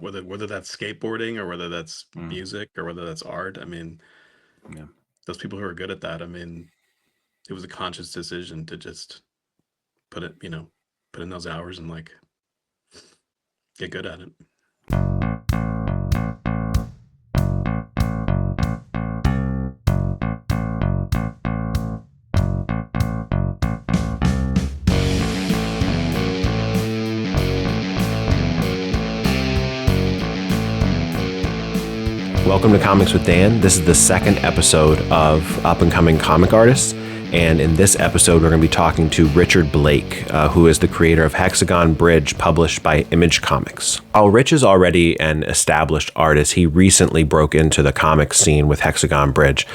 that, whether that's skateboarding or whether that's Mm, music or whether that's art. I mean, yeah. those people who are good at that, I mean, it was a conscious decision to just put it, put in those hours and like get good at it. Welcome to Comics with Dan. This is the second episode of Up and Coming Comic Artists. And in this episode, we're going to be talking to Richard Blake, who is the creator of Hexagon Bridge, published by Image Comics. While Rich is already an established artist, he recently broke into the comic scene with Hexagon Bridge,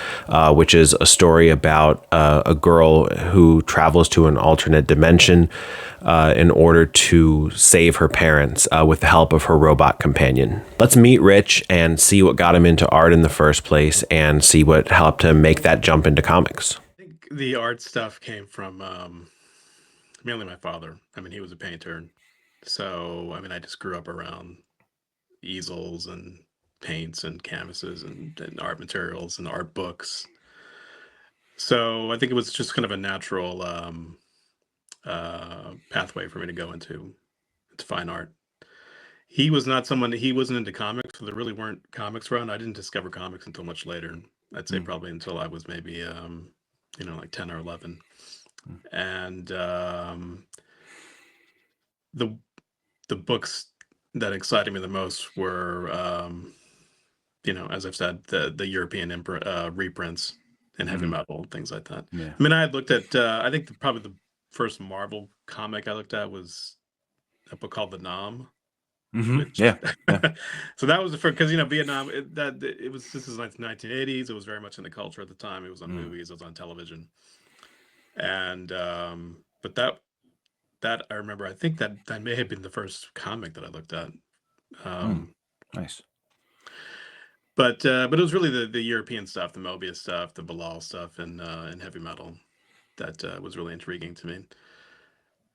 which is a story about a girl who travels to an alternate dimension in order to save her parents with the help of her robot companion. Let's meet Rich and see what got him into art in the first place and see what helped him make that jump into comics. I think the art stuff came from mainly my father. I mean, he was a painter. So, I mean, I just grew up around easels and paints and canvases and art materials and art books. So I think it was just kind of a natural pathway for me to go into fine art. He wasn't into comics, so there really weren't comics around. I didn't discover comics until much later. I'd say Mm, probably until I was maybe, like 10 or 11. mm, And the the books that excited me the most were, as I've said, the European reprints and heavy mm, metal, things like that. yeah. I mean, I had looked at, I think probably the first Marvel comic I looked at was a book called The Nam, which Yeah. Yeah. so that was the first, because Vietnam, this is like 1980s. It was very much in the culture at the time. It was on Mm, movies, it was on television, and but that I remember. I think that may have been the first comic that I looked at. mm, Um, nice. but it was really the European stuff, the Mobius stuff, the Bilal stuff, and heavy metal that was really intriguing to me.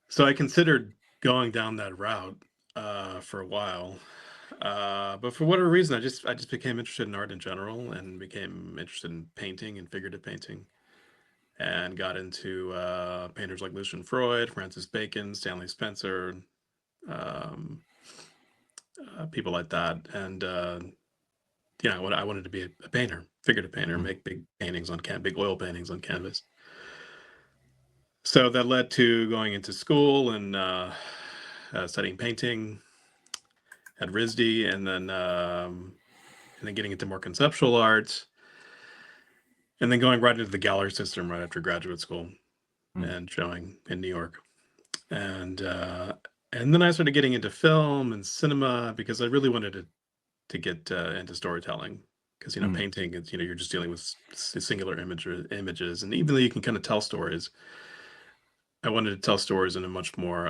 So I considered going down that route for a while, but for whatever reason, I just became interested in art in general and became interested in painting and figurative painting, and got into painters like Lucian Freud, Francis Bacon, Stanley Spencer, um, people like that, and I wanted to be a painter, figurative painter, Mm, make big paintings on big oil paintings on canvas. So that led to going into school and studying painting at RISD, and then getting into more conceptual art, and then going right into the gallery system right after graduate school mm, and showing in New York. And and then I started getting into film and cinema because I really wanted to get into storytelling, because mm, painting is, you're just dealing with singular images, and even though you can kind of tell stories, I wanted to tell stories in a much more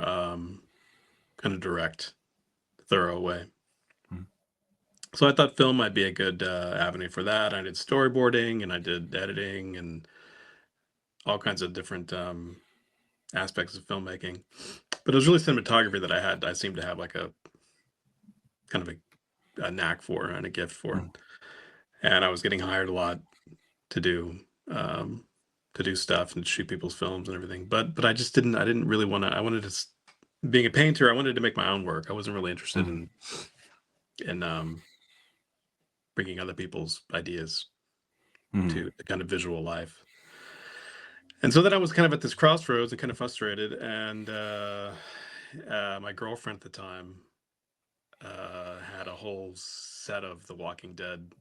kind of direct, thorough way. mm, So I thought film might be a good avenue for that. I did storyboarding and I did editing and all kinds of different aspects of filmmaking. But it was really cinematography that I seemed to have like a kind of a knack for and a gift for. mm, And I was getting hired a lot to do um, to do stuff and shoot people's films and everything. But I didn't really want to. I wanted to, being a painter, I wanted to make my own work. I wasn't really interested mm, in bringing other people's ideas mm, to the kind of visual life. And so then I was kind of at this crossroads and kind of frustrated. And my girlfriend at the time had a whole set of The Walking Dead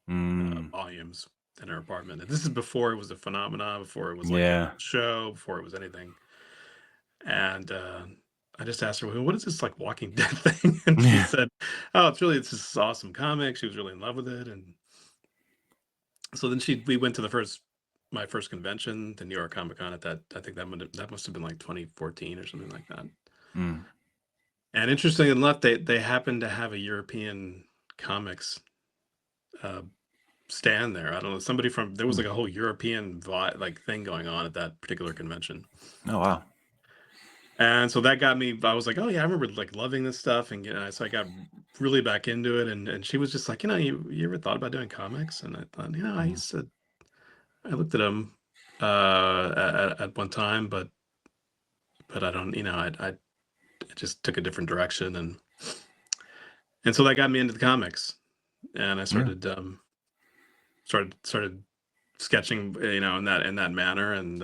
mm, volumes in her apartment. And this is before it was a phenomenon, before it was like a yeah. show, before it was anything. And I just asked her, "Well, what is this like Walking Dead thing?" And she Yeah. said, "Oh, it's this awesome comic." She was really in love with it. And so then we went to my first convention, the New York Comic Con, at that. I think that must have been like 2014 or something like that. Mm, And interestingly enough, they happened to have a European comics uh, stand there. I don't know, there was mm. like a whole European like thing going on at that particular convention. Oh, wow. And so that got me. I was like, oh yeah, I remember like loving this stuff, and so I got really back into it. And she was just like, you ever thought about doing comics? And I thought, I Mhm. used to. I looked at them at one time, but I don't, I just took a different direction, and so that got me into the comics, and I Yeah. started sketching, in that manner, and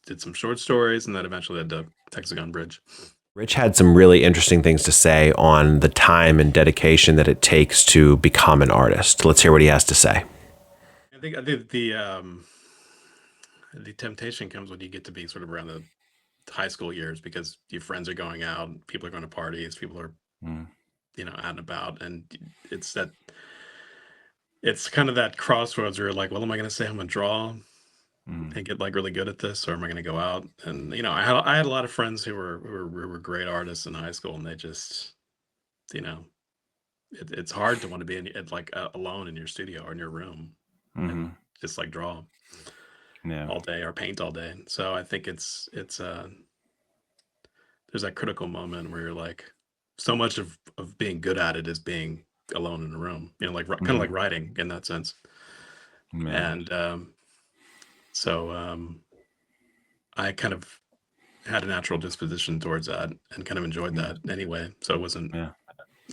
did some short stories, and that eventually led to Hexagon Bridge. Rich had some really interesting things to say on the time and dedication that it takes to become an artist. Let's hear what he has to say. I think the temptation comes when you get to be sort of around the high school years, because your friends are going out, people are going to parties, people are Mm. out and about, and it's kind of that crossroads where you're like, well, am I going to say I'm going to draw Mm. and get like really good at this, or am I going to go out? And I had a lot of friends who were great artists in high school, and they just, it's hard to want to be alone in your studio or in your room and Mhm. just like draw Yeah. all day or paint all day. So I think it's there's that critical moment where you're like, so much of being good at it is being alone in a room, like kind of like Mhm. writing in that sense. Yeah. And so I kind of had a natural disposition towards that and kind of enjoyed Yeah. that anyway. So it wasn't. Yeah.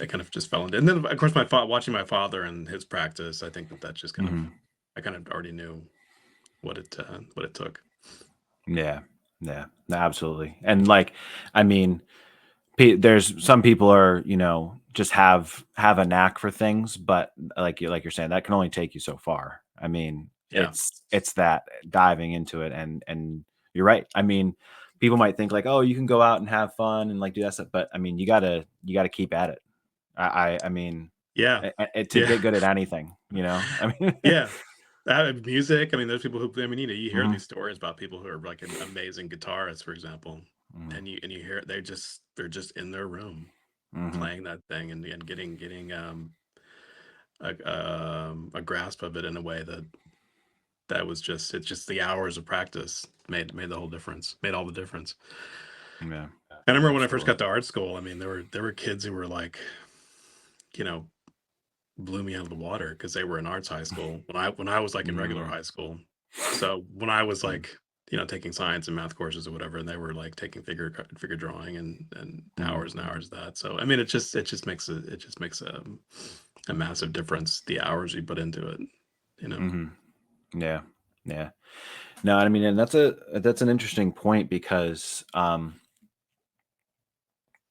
I kind of just fell into, and then of course watching my father and his practice, I think that just kind of, Mhm. I kind of already knew what it took. Yeah. Yeah. Absolutely. And like, I mean, there's some people are, just have a knack for things, but like you're saying, that can only take you so far. I mean, Yeah. it's that diving into it, and you're right. I mean, people might think like, oh, you can go out and have fun and like do that stuff, but I mean, you gotta keep at it. I mean, Yeah. to Yeah. get good at anything, I mean, Yeah. Music. I mean, there's people who, I mean, you hear Mhm. these stories about people who are like amazing guitarists, for example, Mhm. and you hear it, they're just in their room Mhm. playing that thing, and getting a grasp of it in a way that was just, it's just the hours of practice made the whole difference, made all the difference. Yeah, I remember when I first absolutely. got to art school, I mean, there were kids who were like, you know, blew me out of the water because they were in arts high school when I was like in regular Mm. high school. So when I was like, taking science and math courses or whatever, and they were like taking figure drawing and Mhm. hours and hours of that. So I mean, it just makes a massive difference, the hours you put into it. Mhm. Yeah. Yeah. No, I mean, and that's an interesting point because,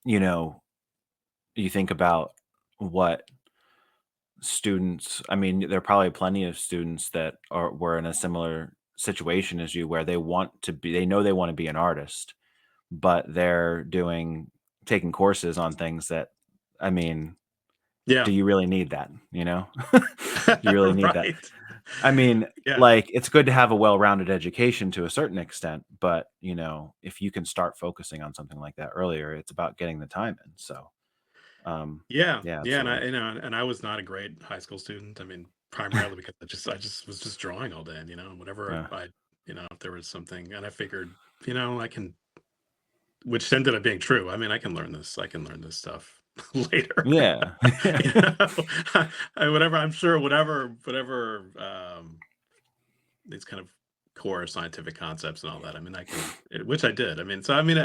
you know, you think about what students. I mean, there are probably plenty of students that were in a similar situation as you, where they know they want to be an artist, but they're taking courses on things that, I mean, Yeah. do you really need that? Do you really need that? Right. I mean, Yeah. like, it's good to have a well-rounded education to a certain extent, but, if you can start focusing on something like that earlier, it's about getting the time in. So, Yeah, yeah, yeah, and I absolutely. and I was not a great high school student. I mean, primarily because I just was just drawing all day, and whenever Yeah. if there was something, and I figured, I can, which ended up being true. I mean, I can learn this stuff later. Yeah. You know, whatever, I'm sure, whatever, these kind of core scientific concepts and all that. I mean, which I did. I mean, so I mean,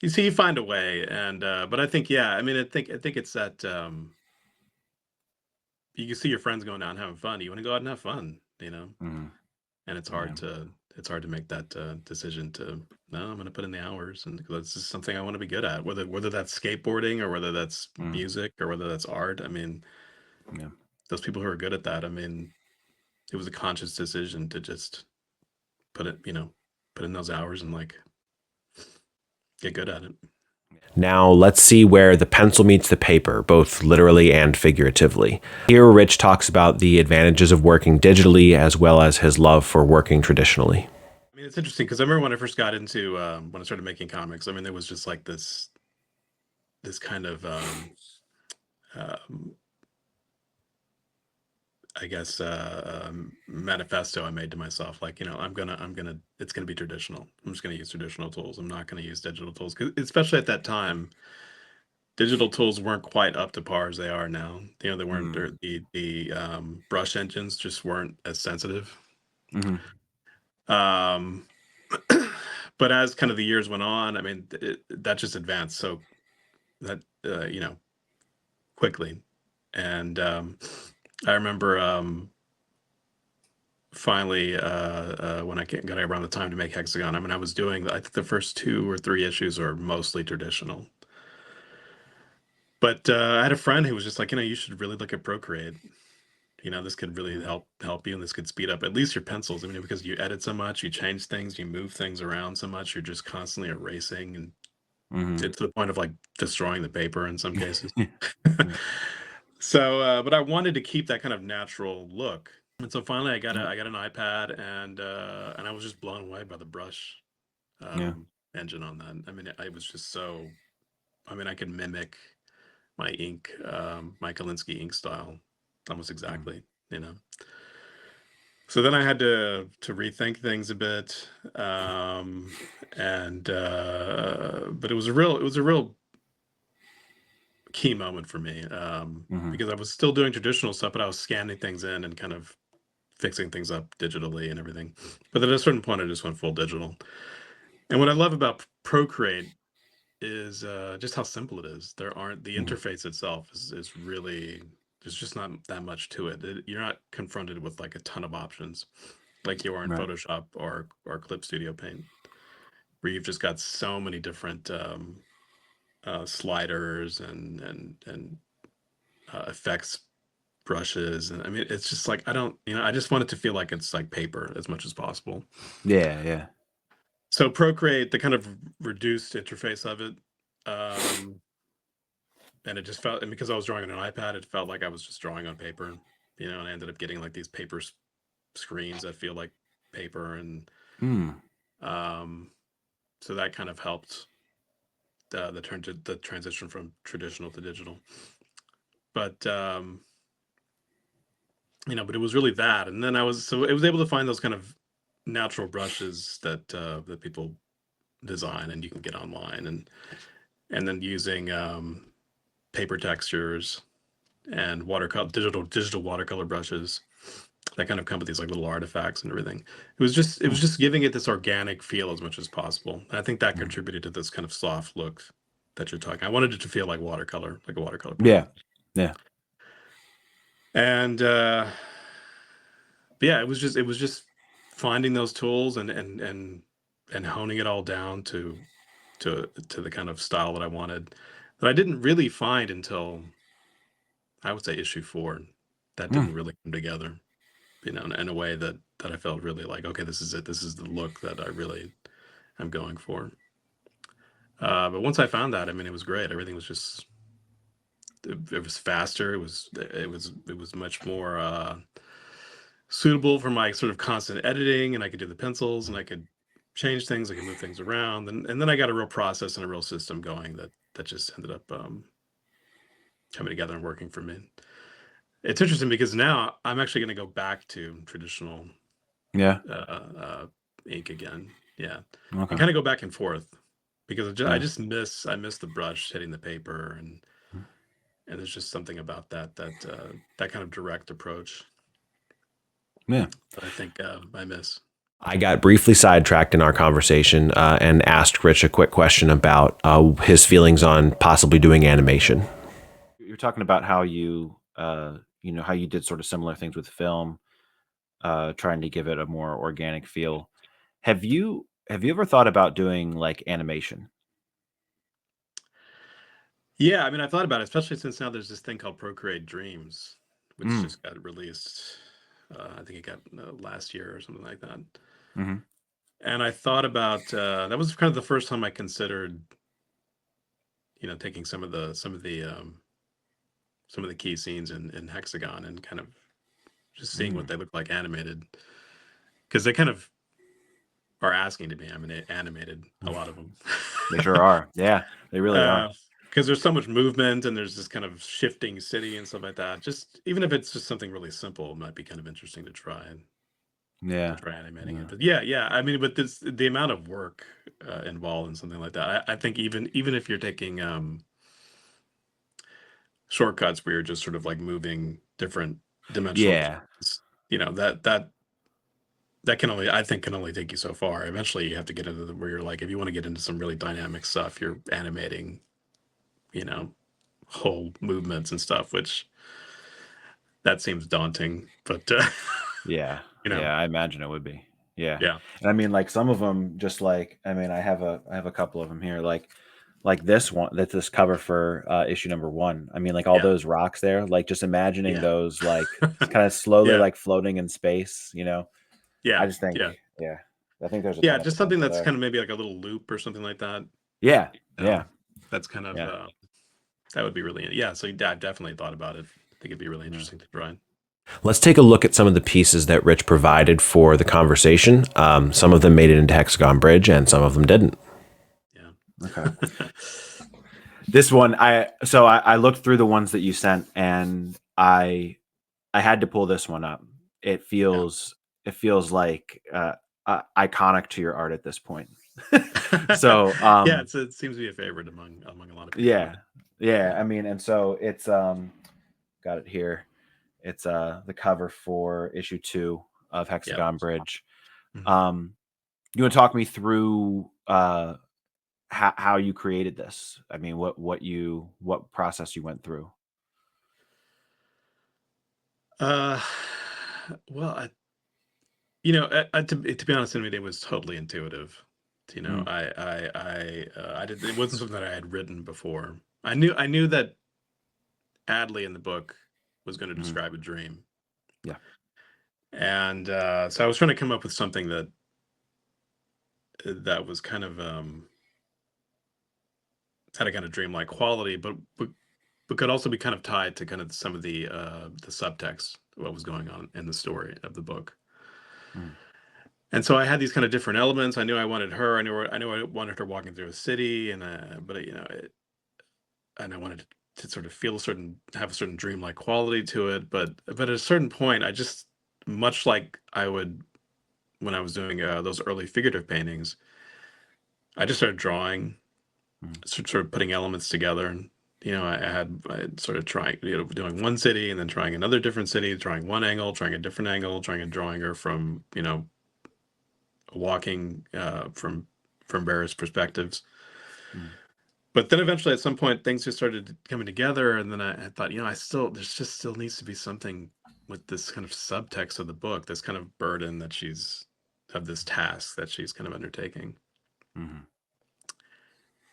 you see, you find a way, and but I think, yeah, I mean, I think it's that, you can see your friends going out and having fun. You want to go out and have fun, Mhm. and it's Yeah. hard to make that decision to, no, I'm going to put in the hours, and because this is something I want to be good at, whether that's skateboarding or whether that's Mm. music or whether that's art. I mean, Yeah. those people who are good at that, I mean, it was a conscious decision to just put it, put in those hours and like get good at it. Now, let's see where the pencil meets the paper, both literally and figuratively. Here, Rich talks about the advantages of working digitally as well as his love for working traditionally. I mean, it's interesting because I remember when I first got into, when I started making comics. I mean, there was just like this kind of, um, I guess manifesto I made to myself. Like, it's gonna be traditional. I'm just gonna use traditional tools. I'm not gonna use digital tools, 'cause especially at that time, digital tools weren't quite up to par as they are now. They weren't, or the brush engines just weren't as sensitive. Mm-hmm. Um, but as kind of the years went on, I mean, that just advanced so that quickly. And I remember finally when I got around the time to make Hexagon. I mean, I was doing, I think the first 2 or 3 issues are mostly traditional. But I had a friend who was just like, you should really look at Procreate. This could really help you, and this could speed up at least your pencils. I mean, because you edit so much, you change things, you move things around so much, you're just constantly erasing, and Mm-hmm. to the point of like destroying the paper in some cases. Mm. So, but I wanted to keep that kind of natural look, and so finally Yeah. I got an iPad, and I was just blown away by the brush Yeah. engine on that. I mean, I was just so. I mean, I could mimic my ink, my Kalinsky ink style, almost exactly. So then I had to rethink things a bit, and but it was a real key moment for me, Mm-hmm. because I was still doing traditional stuff, but I was scanning things in and kind of fixing things up digitally and everything. But at a certain point, I just went full digital. And what I love about Procreate is just how simple it is. There aren't the Mm-hmm. interface itself is really, there's just not that much to it. You're not confronted with like a ton of options like you are in Right. Photoshop or Clip Studio Paint, where you've just got so many different sliders and effects brushes. And I mean, it's just like, I just want it to feel like it's like paper as much as possible. Yeah. Yeah. So Procreate, the kind of reduced interface of it, um, and it just felt, and because I was drawing on an iPad, it felt like I was just drawing on paper, and I ended up getting like these paper screens that feel like paper, and Mm. um, so that kind of helped the transition from traditional to digital. But but it was really that, and then it was able to find those kind of natural brushes that people design and you can get online, and then using paper textures and watercolor digital watercolor brushes that kind of come with these like little artifacts and everything. It was just giving it this organic feel as much as possible. And I think that Mm. contributed to this kind of soft look that you're talking. I wanted it to feel like watercolor, like a watercolor pen. Yeah. Yeah. And but yeah, it was just finding those tools and honing it all down to the kind of style that I wanted, that I didn't really find until, I would say, issue 4. That Mm. didn't really come together, in a way that I felt really like, okay, this is it. This is the look that I really am going for. But once I found that, I mean, it was great. Everything was just, it was faster. It was much more suitable for my sort of constant editing, and I could do the pencils, and I could change things. I could move things around, and then I got a real process and a real system going that just ended up coming together and working for me. It's interesting because now I'm actually going to go back to traditional Yeah. ink again. Yeah, and Okay. kind of go back and forth, because I Yeah. just I miss the brush hitting the paper, and there's just something about that kind of direct approach Yeah. that I think I miss. I got briefly sidetracked in our conversation and asked Rich a quick question about his feelings on possibly doing animation. You're talking about how how you did sort of similar things with film, trying to give it a more organic feel. Have you ever thought about doing like animation? Yeah, I mean, I thought about it, especially since now there's this thing called Procreate Dreams, which Mm. just got released. I think it got last year or something like that. Mm-hmm. And I thought about that was kind of the first time I considered, taking some of the key scenes in Hexagon and kind of just seeing what Mm. they look like animated, because they kind of are asking to be animated, a lot of them. They sure are. Yeah, they really uh, are. because there's so much movement and there's this kind of shifting city and stuff like that. Just even if it's just something really simple, it might be kind of interesting to try Yeah. animating Yeah. it. But yeah, I mean, but this the amount of work involved in something like that. I think even if you're taking shortcuts where you're just sort of like moving different dimensional Yeah. cubes, you know, that can only, I think, can only take you so far. Eventually you have to get into where you're like, if you want to get into some really dynamic stuff, you're animating, you know, whole movements and stuff, which that seems daunting, but Yeah. you know, Yeah. I imagine it would be. Yeah. yeah, And I mean, like some of them, just like, I mean, I have a couple of them here, like this one, that's this cover for issue number 1. I mean, like all yeah, those rocks there, like just imagining yeah, those, like kind of slowly yeah, like floating in space, you know. I yeah, just think, yeah, yeah, I think there's a yeah, ton of just something potential that's there. kind of maybe like a little loop or something like that. Yeah. You know, Yeah. that's kind of Yeah. that would be really, yeah. So yeah, I've definitely thought about it. I think it'd be really Yeah. interesting to try. Let's take a look at some of the pieces that Rich provided for the conversation. Some of them made it into Hexagon Bridge, and some of them didn't. Yeah. Okay. This one, I looked through the ones that you sent, and I had to pull this one up. It Yeah. feels like iconic to your art at this point. So Yeah, it seems to be a favorite among a lot of people. yeah, yeah. I mean, and so it's got it here. It's the cover for issue 2 of Yeah. Hexagon Bridge. Mhm. You want to talk me through how you created this? I mean, what process you went through? Uh, well, to be honest, with me, it was totally intuitive. You know, Mm, I did. It wasn't something that I had written before. I knew that Adley in the book was going to mm, describe a dream, yeah. and so I was trying to come up with something that was kind of had a kind of dreamlike quality, but could also be kind of tied to kind of some of the subtext, what was going on in the story of the book. Mm, And so I had these kind of different elements. I knew I wanted her. I knew I wanted her walking through a city, and but and I wanted to sort of have a certain dreamlike quality to it. But at a certain point, I just, much like I would when I was doing those early figurative paintings, I just started drawing, mm, sort of putting elements together. And I had sort of trying, doing one city and then trying another different city, trying one angle, trying a different angle, trying and drawing her from walking from various perspectives. mm, But then eventually, at some point, things just started coming together, and then I thought, there's just still needs to be something with this kind of subtext of the book, this kind of burden that she's of this task that she's kind of undertaking. mhm,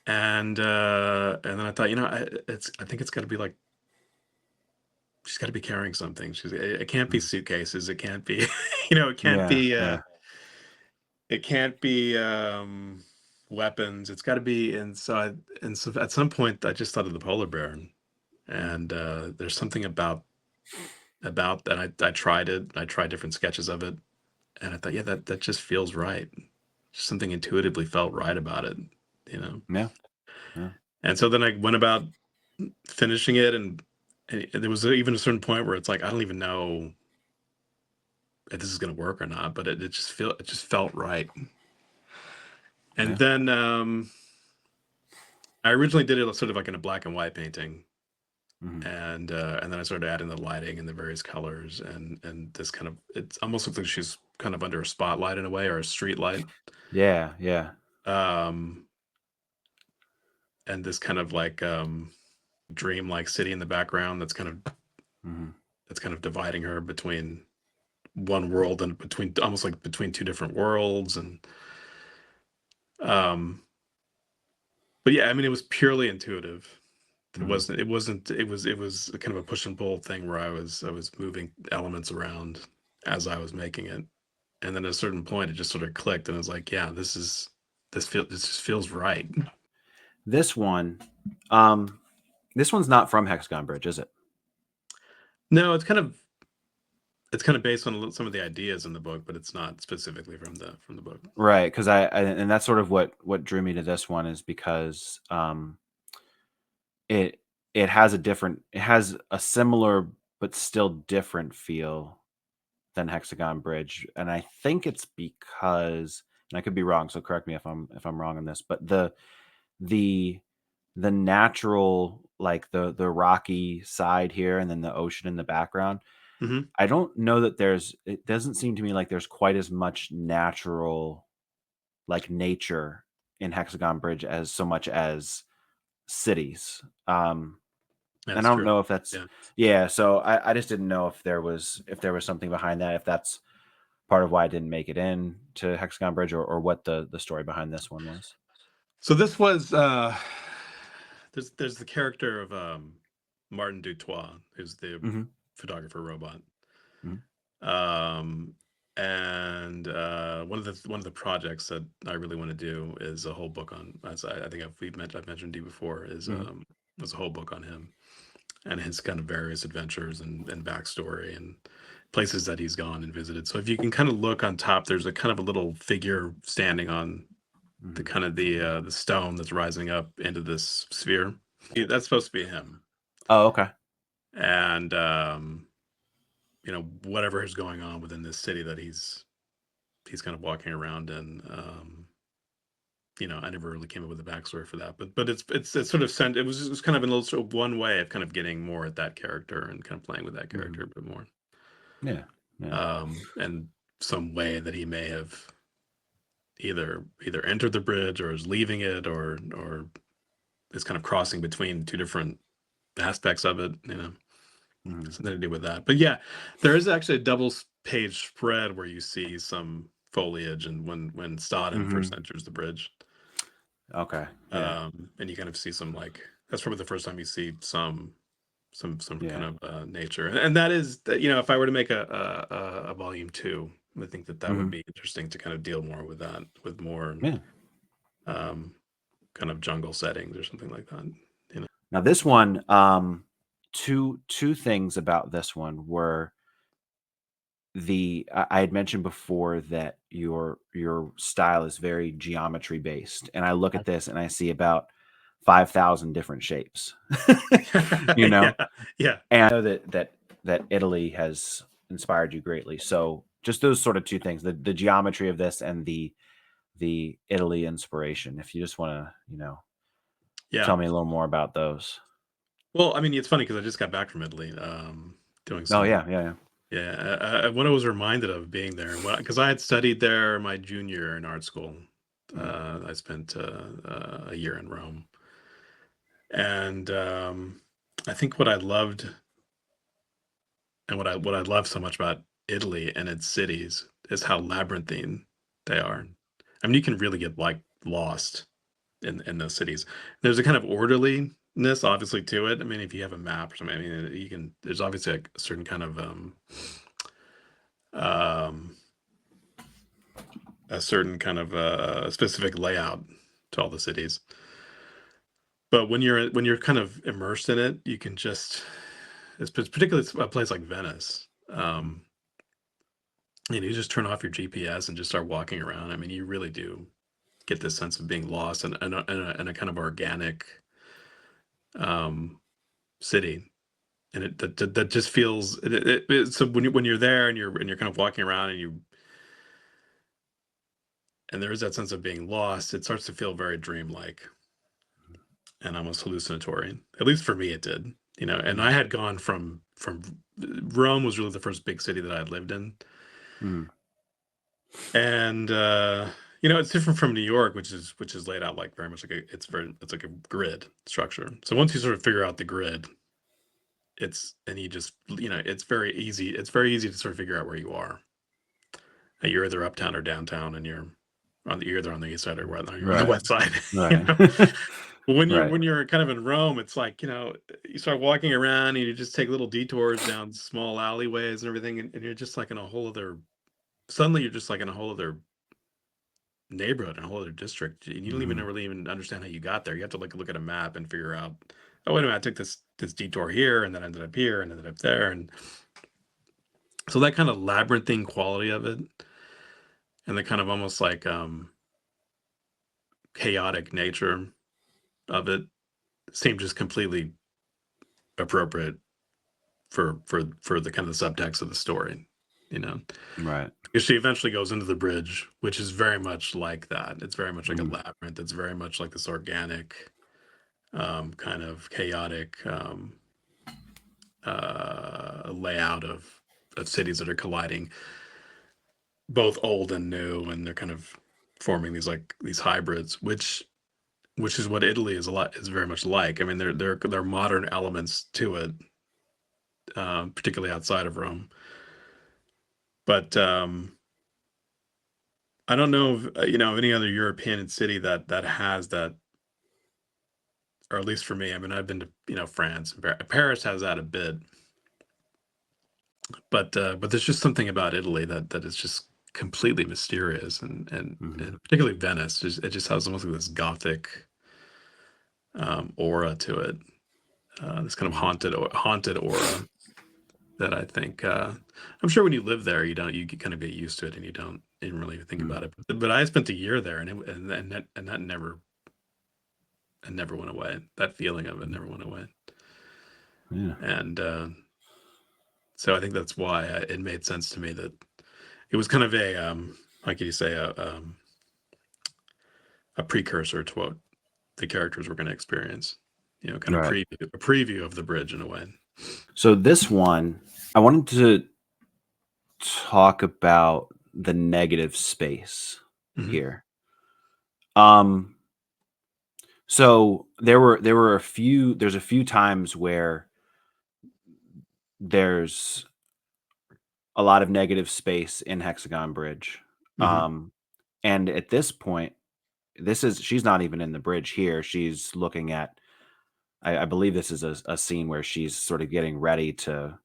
And then I thought, I think it's got to be like, she's got to be carrying something. It can't be mm. suitcases. It can't be, Yeah, yeah. it can't be weapons. It's got to be. And so at some point, I just thought of the polar bear, Mm, and there's something about that. I tried it. I tried different sketches of it, and I thought, yeah, that just feels right. Just something intuitively felt right about it, you know. yeah, yeah. And so then I went about finishing it, and there was even a certain point where it's like, I don't even know if this is going to work or not, but it just felt right. And Yeah. then I originally did it sort of like in a black and white painting, Mhm. and then I started adding the lighting and the various colors, and this kind of, it almost looks like she's kind of under a spotlight in a way, or a street light. Yeah, yeah. Um, and this kind of like dream-like city in the background Mhm, that's kind of dividing her between one world and between, almost like between two different worlds. And um but yeah, I mean, it was purely intuitive. mhm. It was kind of a push and pull thing where I was moving elements around as I was making it. And then at a certain point it just sort of clicked, and I was like, yeah, this just feels right. This one, um, this one's not from Hexagon Bridge, is it? No, it's kind of based on some of the ideas in the book, but it's not specifically from the book. Right, because and that's sort of what drew me to this one, is because it it has a similar but still different feel than Hexagon Bridge, and I think it's because, and I could be wrong, so correct me if I'm wrong on this, but the the natural, like the rocky side here and then the ocean in the background, Hmm. I don't know that it doesn't seem to me like there's quite as much natural, like, nature in Hexagon Bridge as so much as cities. And That's I don't true. know if that's, Yeah. yeah, so I just didn't know if there was something behind that, if that's part of why I didn't make it in to Hexagon Bridge, or what the story behind this one was. So this was there's the character of Martin Dutoit, who's the Mhm, photographer robot. mhm, Um, and one of the projects that I really want to do is a whole book on, as I think I've mentioned to you before, is mhm, was a whole book on him and his kind of various adventures and backstory and places that he's gone and visited. So if you can kind of look on top, there's a kind of a little figure standing on the mhm. kind of the stone that's rising up into this sphere. That's supposed to be him. Oh, okay. And whatever is going on within this city that he's kind of walking around in. I never really came up with a backstory for that, but it's sort of sent. It was kind of in a little sort of one way of kind of getting more at that character and kind of playing with that character Mhm. a bit more, Yeah, yeah. and some way that he may have either entered the bridge or is leaving it, or is kind of crossing between two different aspects of it. Mhm, Something to do with that. But yeah, there is actually a double page spread where you see some foliage, and when Stodden first mhm. enters the bridge, Okay, yeah, and you kind of see some, like, that's probably the first time you see some kind yeah. of nature, and that is that, if I were to make a volume two, I think that would Mhm, be interesting to kind of deal more with that, with more yeah. um, kind of jungle settings or something like that. Now this one, two things about this one were, I had mentioned before that your style is very geometry based, and I look at this and I see about 5,000 different shapes. You know? Yeah, yeah. And I know that Italy has inspired you greatly. So just those sort of two things, the geometry of this and the Italy inspiration. If you just wanna, Yeah. tell me a little more about those. Well, I mean, it's funny because I just got back from Italy, doing Oh, some. yeah, yeah, yeah. Yeah, what I was reminded of being there, because I had studied there my junior year in art school. Mhm, I spent a year in Rome, and I think what I loved and what I love so much about Italy and its cities is how labyrinthine they are. mhm, I mean, you can really get, like, lost in those cities. There's a kind of orderliness, obviously, to it. I mean, if you have a map or something, I mean, you can. There's obviously a certain kind of um, a certain kind of specific layout to all the cities. But when you're kind of immersed in it, you can just, it's particularly a place like Venice. mhm, You just turn off your GPS and just start walking around. I mean, you really do get this sense of being lost in a kind of organic um, city, and that just feels so when you're there and you're kind of walking around and there is that sense of being lost, it starts to feel very dreamlike and almost hallucinatory. At least for me, it did. And I mhm, had gone from Rome was really the first big city that I had lived in, mhm, and it's different from New York, which is laid out like very much like it's like a grid structure. So once you sort of figure out the grid, and you just, it's very easy to sort of figure out where you are. You're either uptown or downtown, and you're either on the east side or you're on the right, west side. you right. know. But when you're Right. when you're kind of in Rome, it's like, you start walking around and you just take little detours down small alleyways and everything, and you're just like in a whole other. Suddenly, you're just like in a whole other neighborhood, and a whole other district, and you don't even Mhm, really even understand how you got there. You have to, like, look at a map and figure out, oh, wait a minute, I took this detour here, and then ended up here, and ended up there, and so that kind of labyrinthine quality of it, and the kind of almost like chaotic nature of it, seemed just completely appropriate for the kind of the subtext of the story, you know. Right. Because she eventually goes into the bridge, which is very much like that. It's very much like a Mhm. labyrinth. It's very much like this organic, kind of chaotic layout of cities that are colliding, both old and new, and they're kind of forming these hybrids, which is what Italy is very much like. I mean, there are modern elements to it, particularly outside of Rome. But I don't know of any other European city that has that, or at least for me. I mean, I've been to France. Paris has that a bit, but there's just something about Italy that is just completely mysterious, Mhm. and particularly Venice. It just has almost like this gothic aura to it, this kind of Mhm. haunted aura that I think, I'm sure when you live there, you kind of get used to it, and you don't even really think Mhm. about it. But I spent a year there, and that never went away. That feeling of it never went away. Yeah. And so I think that's why it made sense to me that it was kind of a, like you say, a precursor to what the characters were going to experience. Kind of Right. a preview of the bridge in a way. So this one, I wanted to talk about the negative space Hmm. here. Um, so there were there's a few times where there's a lot of negative space in Hexagon Bridge. Hmm. And at this point, she's not even in the bridge here. She's looking at, I believe this is a scene where she's sort of getting ready to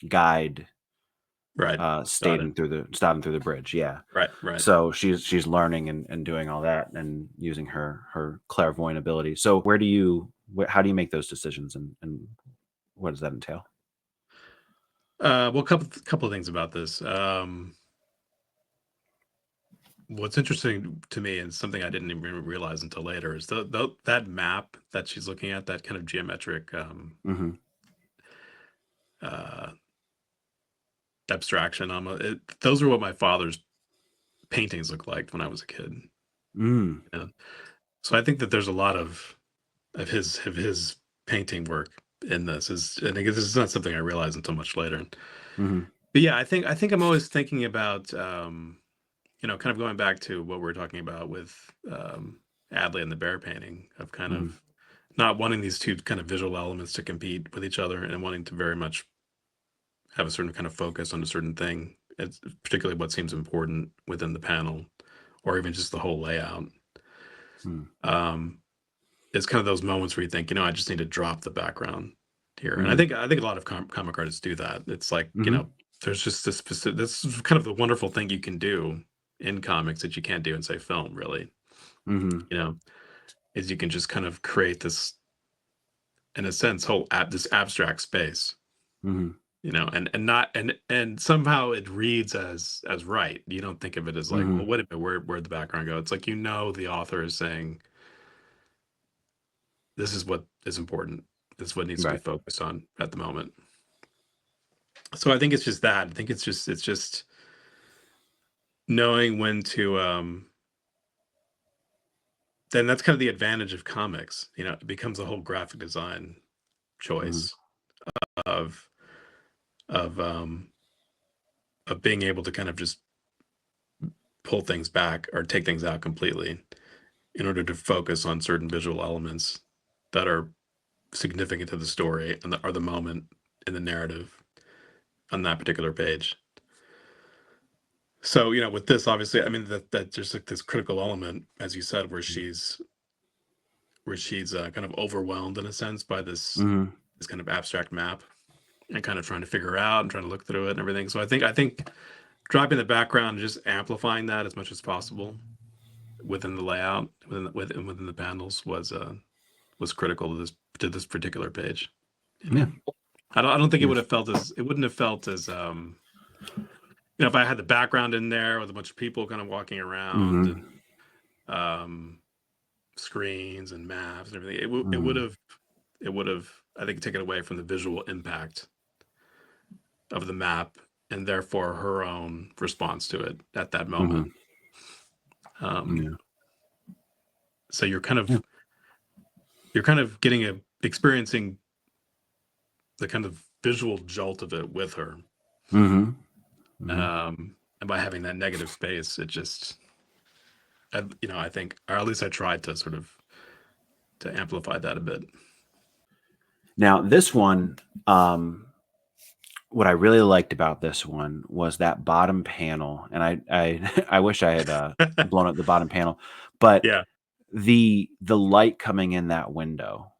guide Right. Got it. Staden through the bridge. Yeah. Right. Right. So she's learning and doing all that and using her clairvoyant ability. So how do you make those decisions and what does that entail? Well, couple of things about this. What's interesting to me, and something I didn't even realize until later, is that map that she's looking at, that kind of geometric, Hmm. uh, abstraction. Those are what my father's paintings looked like when I was a kid. Mm. Yeah. So I think that there's a lot of his painting work in this. I think this is not something I realized until much later. Hmm. But yeah, I think I'm always thinking about, kind of going back to what we were talking about with, Adley and the bear painting, of kind Hmm. of not wanting these two kind of visual elements to compete with each other, and wanting to very much have a certain kind of focus on a certain thing. It's particularly what seems important within the panel, or even just the whole layout. Um, it's kind of those moments where you think, I just need to drop the background here, and I Hmm. think I think a lot of comic artists do that. It's like, Hmm. there's just this specific. This is kind of the wonderful thing you can do in comics that you can't do in, say, film. Really, Hmm. you know, is you can just kind of create this, in a sense, this abstract space. Hmm. And not and somehow it reads as right. You don't think of it as like, well, Hmm. wait a minute, where'd the background go? It's like, the author is saying, this is what is important. This is what needs to be Right. focused on at the moment. So I think it's just that. I think it's just knowing when to, then that's kind of the advantage of comics. It becomes a whole graphic design Hmm. choice of of um of being able to kind of just pull things back or take things out completely in order to focus on certain visual elements that are significant to the story and are the moment in the narrative on that particular page. So, with this, obviously, I mean, that there's like this critical element, as you said, where she's kind of overwhelmed in a sense by Hmm. this kind of abstract map, and kind of trying to figure out and trying to look through it and everything. So I think dropping the background and just amplifying that as much as possible within the layout, within the panels, was critical to this particular page. You Yeah. know, I don't think Yes. it wouldn't have felt as, if I had the background in there with a bunch of people kind of walking around, and Hmm. um screens and maps and everything, it would have I think taken away from the visual impact of the map and therefore her own response to it at that moment. Um, Yeah. so you're kind Yeah. of experiencing the kind of visual jolt of it with her. And by having that negative space, it just, I think, or at least I tried to sort of to amplify that a bit. Now, this one, what I really liked about this one was that bottom panel, and I I wish I had blown up the bottom panel, but Yeah, the light coming in that window,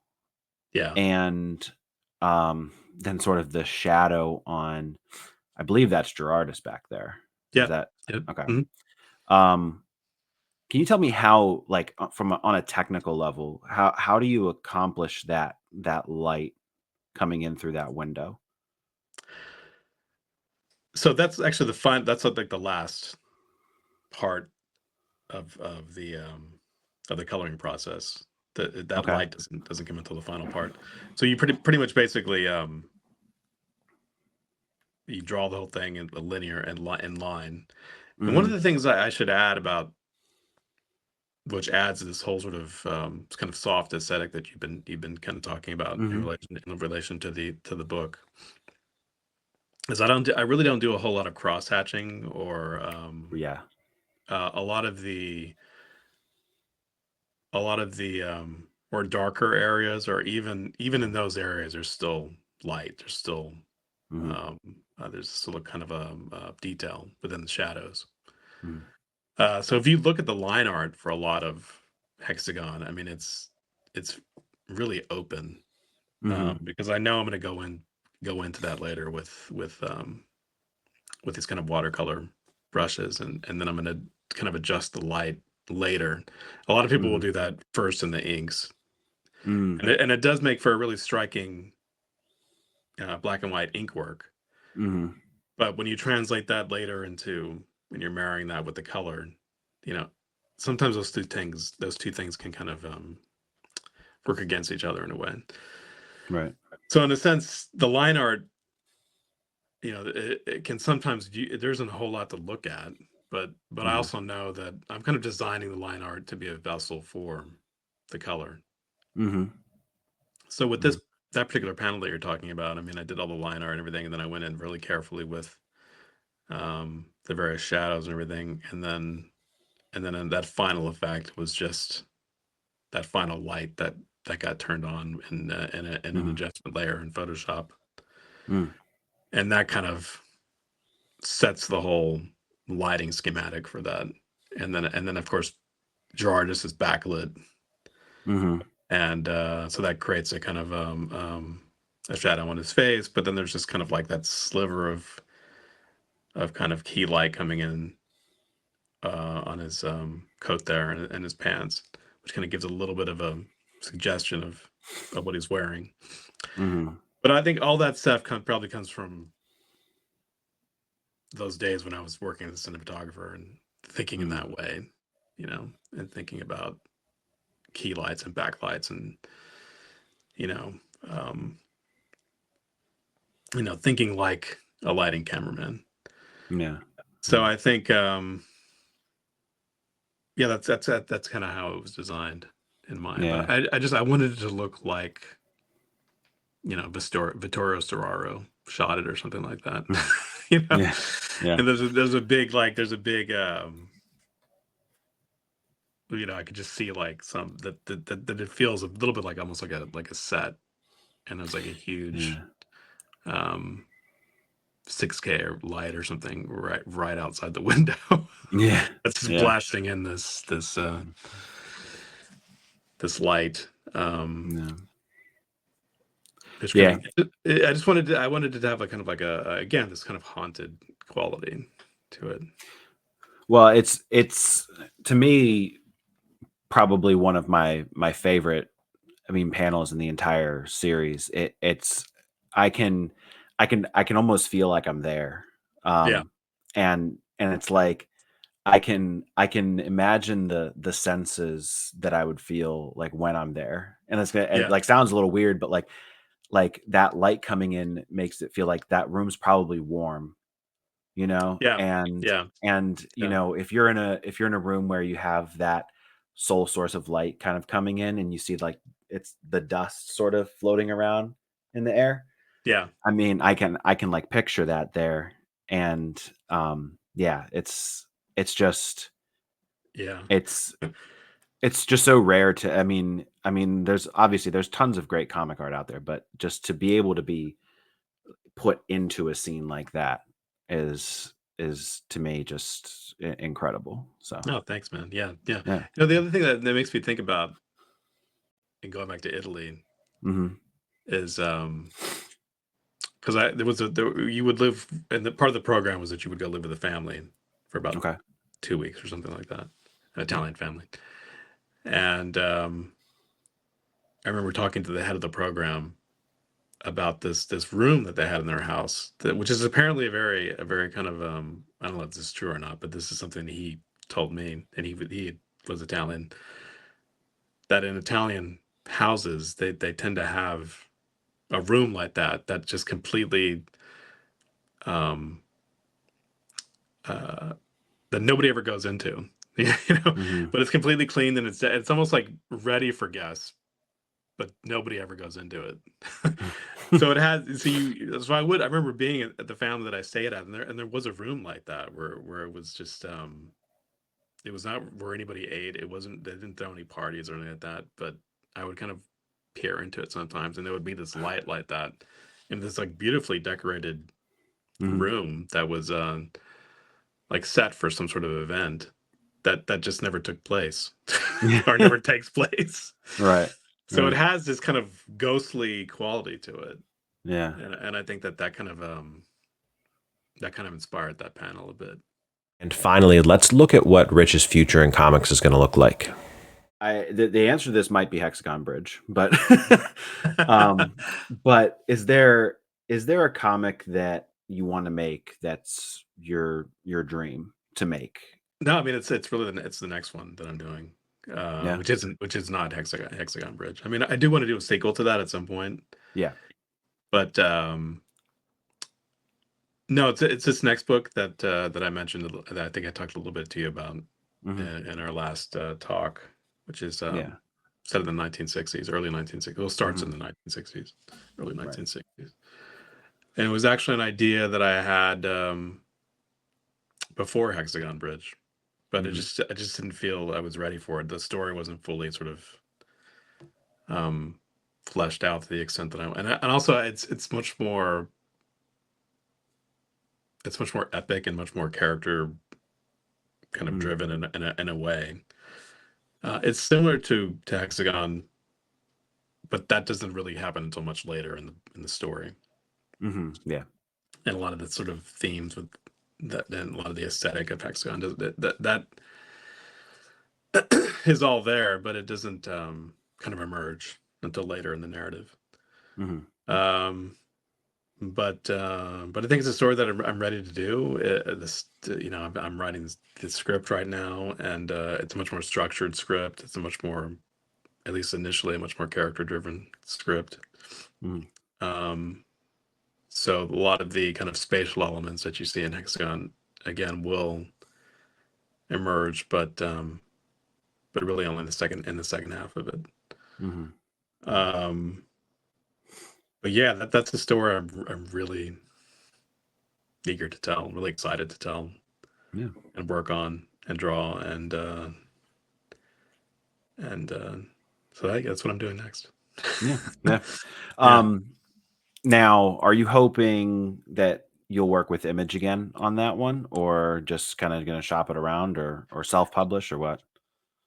yeah, and then sort of the shadow on, I believe that's Gerardus back there. Is yeah, that yeah. okay? Mhm. Um, can you tell me how, like, on a technical level, how do you accomplish that light coming in through that window? So that's actually that's like the last part of the coloring process. That Okay. light doesn't come until the final part. So you pretty much basically you draw the whole thing in a linear and in line. And one of Mhm. the things I should add about, which adds to this whole sort of kind of soft aesthetic that you've been kind of talking about Mhm. in relation to the book, is I really don't do a whole lot of cross hatching or Yeah. a lot of the more darker areas, or even in those areas, there's still light. Mhm. Um, there's still a kind of detail within the shadows. Mhm. So if you look at the line art for a lot of Hexagon, I mean, it's really open, Mhm. because I know I'm going to go into that later with these kind of watercolor brushes, and then I'm going to kind of adjust the light later. A lot of people will Mhm. do that first in the inks, Mm. and it does make for a really striking black and white ink work. Mhm. But when you translate that later into when you're marrying that with the color, you know, sometimes those two things can kind of work against each other in a way. Right. So in a sense, the line art, it can sometimes there isn't a whole lot to look at, but I Mhm. also know that I'm kind of designing the line art to be a vessel for the color. Mhm. So with Mhm. that particular panel that you're talking about, I mean, I did all the line art and everything, and then I went in really carefully with the various shadows and everything, and then that final effect was just that final light that got turned on in an Mhm. adjustment layer in Photoshop, Mm. and that kind of sets the whole lighting schematic for that. And then of course Gerardus is backlit, Mhm. and so that creates a kind of a shadow on his face, but then there's just kind of like that sliver of kind of key light coming in on his coat there and his pants, which kind of gives a little bit of a suggestion of what he's wearing. Mhm. But I think all that stuff probably comes from those days when I was working as a cinematographer and thinking in Mhm. that way, and thinking about key lights and backlights, and you know, um, thinking like a lighting cameraman. Yeah. So Yeah. I think, yeah, that's kind of how it was designed in mind. But Yeah. I wanted it to look like, Vittorio Storaro shot it or something like that. you know, Yeah. Yeah. and there's a big I could just see like some that it feels a little bit like almost like a set, and there's like a huge Yeah. um 6K or light or something right outside the window. Yeah. That's just Yeah. blasting in this light. Yeah. Which kind Yeah. of I wanted it to have a kind of like again, this kind of haunted quality to it. Well, it's to me probably one of my favorite, I mean, panels in the entire series. It's I can I can almost feel like I'm there. Yeah. And it's like I can imagine the senses that I would feel like when I'm there, and it Yeah, like sounds a little weird, but like that light coming in makes it feel like that room's probably warm, you know, yeah, and yeah, you yeah, know, if you're in a room where you have that sole source of light kind of coming in, and you see like it's the dust sort of floating around in the air. yeah, I mean, I can like picture that there, and yeah, it's just yeah. it's it's just so rare to. I mean, there's obviously there's tons of great comic art out there, but just to be able to be put into a scene like that is to me just incredible. So Oh, thanks, man. Yeah, yeah. yeah. The other thing that makes me think about, and going back to Italy, Hmm. is because I there was a there, you would live, and the part of the program was that you would go live with a family for about Okay. 2 weeks or something like that, an Yeah. Italian family. And I remember talking to the head of the program about this room that they had in their house, which is apparently a very kind of I don't know if this is true or not, but this is something he told me, and he was Italian. That in Italian houses, they tend to have a room like that just completely um, uh, that nobody ever goes into, you know, Hmm. but it's completely clean, and it's almost like ready for guests, but nobody ever goes into it. So it has. So I remember being at the family that I stayed at, and there was a room like that where it was just it was not where anybody ate. It wasn't. They didn't throw any parties or anything like that. But I would kind of peer into it sometimes, and there would be this light like that in this like beautifully decorated Hmm. room that was like set for some sort of event that just never took place Yeah. or never takes place. Right. So it Right. has this kind of ghostly quality to it, Yeah. and I think that kind of inspired that panel a bit. And finally, let's look at what Rich's future in comics is going to look like. The answer to this might be Hexagon Bridge, but um, but is there a comic that you want to make that's your dream to make? No, I mean it's really it's the next one that I'm doing, Yeah. which is not Hexagon Bridge. I mean, I do want to do a sequel to that at some point, Yeah. but no, it's this next book that I mentioned, that I think I talked a little bit to you about Hmm. in our last talk, which is Yeah. set in the 1960s, early 1960s. Well, it starts in Hmm. the 1960s, early Right. 1960s, and it was actually an idea that I had before Hexagon Bridge, but Hmm. I just didn't feel I was ready for it. The story wasn't fully sort of um, fleshed out to the extent that and also it's much more epic and much more character kind of Hmm. driven in a way. It's similar to Hexagon, but that doesn't really happen until much later in the story, Hmm. Yeah. and a lot of the sort of themes with that, and a lot of the aesthetic of Hexagon that is all there, but it doesn't kind of emerge until later in the narrative. Hmm. Um, but I think it's a story that I'm ready to do. I'm writing the script right now, and it's a much more structured script. It's a much more, at least initially, a much more character driven script. Hmm. Um, so a lot of the kind of spatial elements that you see in Hexagon again will emerge, but really only in the second half of it. Hmm. Um, but yeah, that's the story I'm really eager to tell, really excited to tell Yeah. and work on and draw, and so that's what I'm doing next. Yeah. Yeah. Yeah. Um, Now, are you hoping that you'll work with Image again on that one, or just kind of going to shop it around, or self-publish, or what?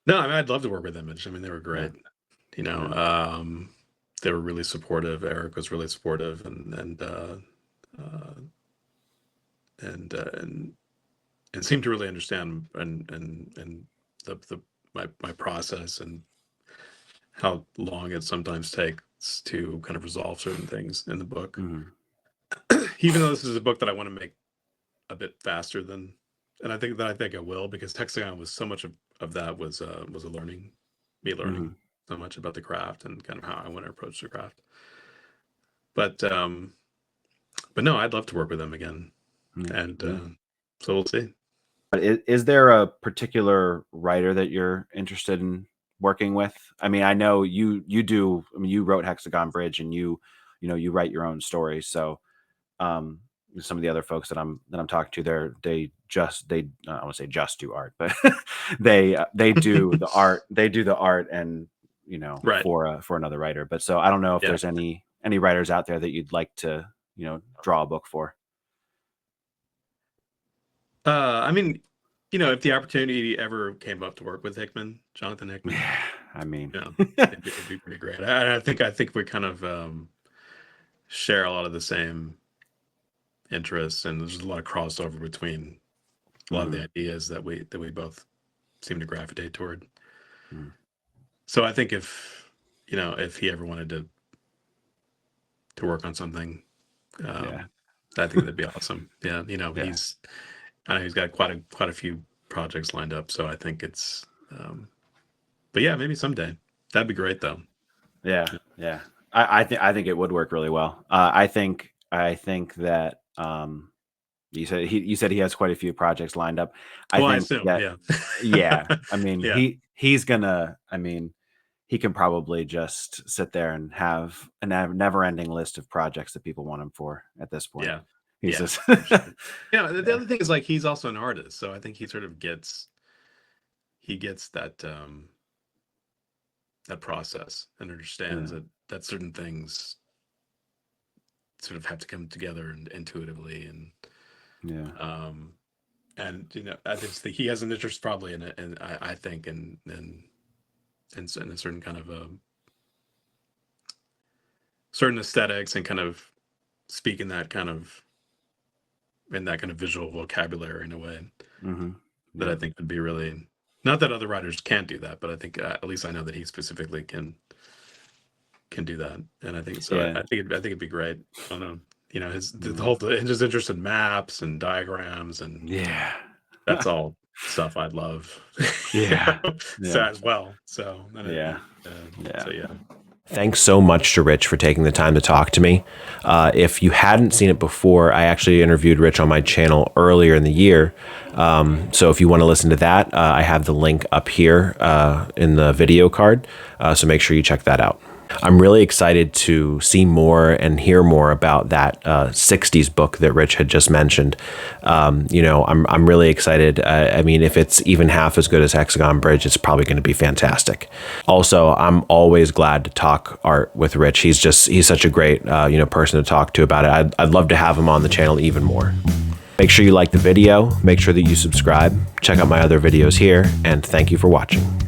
No, I mean, I'd love to work with Image. I mean, they were Yeah. great. You know, Yeah. they were really supportive. Eric was really supportive, uh, and and seemed to really understand and the my process, and how long it sometimes takes to kind of resolve certain things in the book. Hmm. Even though this is a book that I want to make a bit faster than and I think I will, because Hexagon was so much of that was a learning, me learning so much about the craft and kind of how I want to approach the craft. But no, I'd love to work with them again, and so we'll see. But is there a particular writer that you're interested in working with? I mean, I know you do. I mean, you wrote Hexagon Bridge, and you write your own stories. So, some of the other folks that I'm talking to, they I don't want to say just do art, but they do the art. They do the art, and Right. for another writer. But so I don't know if Yeah. there's any writers out there that you'd like to draw a book for. I mean, if the opportunity ever came up to work with Jonathan Hickman, Yeah, I mean, it'd be pretty great. I think we kind of share a lot of the same interests, and there's a lot of crossover between a lot of the ideas that we both seem to gravitate toward. So I think if he ever wanted to work on something, I think that'd be awesome. Yeah, I know he's got quite a few projects lined up, so I think it's but yeah, maybe someday. That'd be great though. Yeah. I think it would work really well. I think that you said he has quite a few projects lined up. I assume, that, yeah. I mean, Yeah. he's gonna. I mean, he can probably just sit there and have a never-ending list of projects that people want him for at this point. Yeah. He's just. The other thing is, like, he's also an artist, so I think he sort of gets that that process and understands that certain things sort of have to come together and intuitively, and I just think he has an interest probably in it, and I think in a certain kind of certain aesthetics, and kind of speaking that kind of visual vocabulary in a way that I think would be really, not that other writers can't do that, but I think at least I know that he specifically can do that, and I think so. I think it'd be great. I don't know, his interest in maps and diagrams, and that's all stuff I'd love. So as well. So Thanks so much to Rich for taking the time to talk to me. If you hadn't seen it before, I actually interviewed Rich on my channel earlier in the year. So if you want to listen to that, I have the link up here in the video card. So make sure you check that out. I'm really excited to see more and hear more about that 60s book that Rich had just mentioned. I'm really excited. I mean, if it's even half as good as Hexagon Bridge, it's probably going to be fantastic. Also, I'm always glad to talk art with Rich. He's such a great person to talk to about it. I'd love to have him on the channel even more. Make sure you like the video, make sure that you subscribe, check out my other videos here, and thank you for watching.